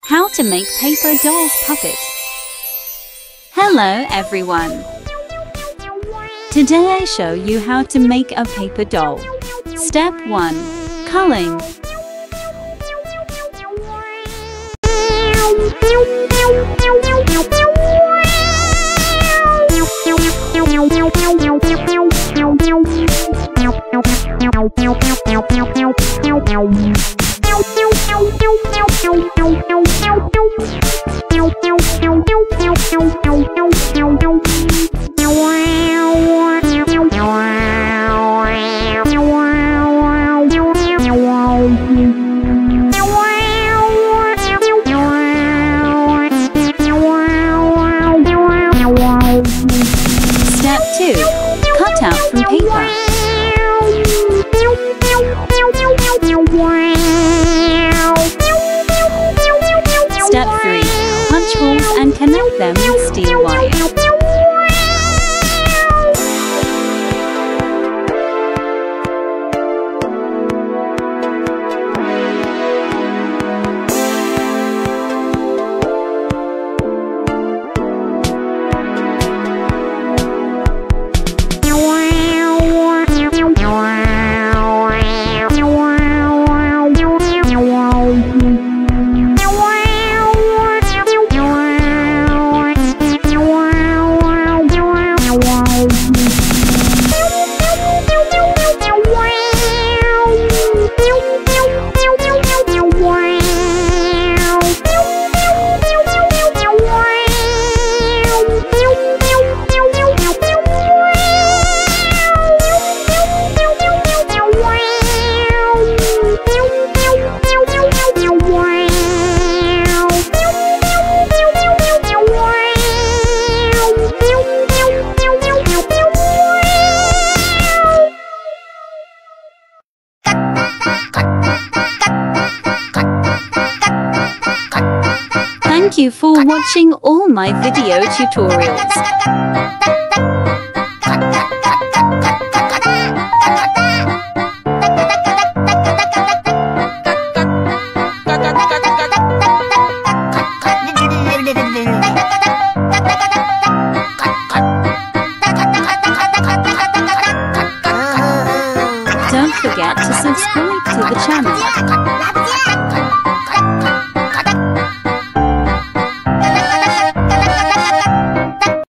How to make paper dolls puppet. Hello everyone. Today I show you how to make a paper doll. Step 1. Culling. Step 2. Cut out from paper. Step 3. Punch holes and connect them with steel wire. Thank you for watching all my video tutorials. Don't forget to subscribe to the channel.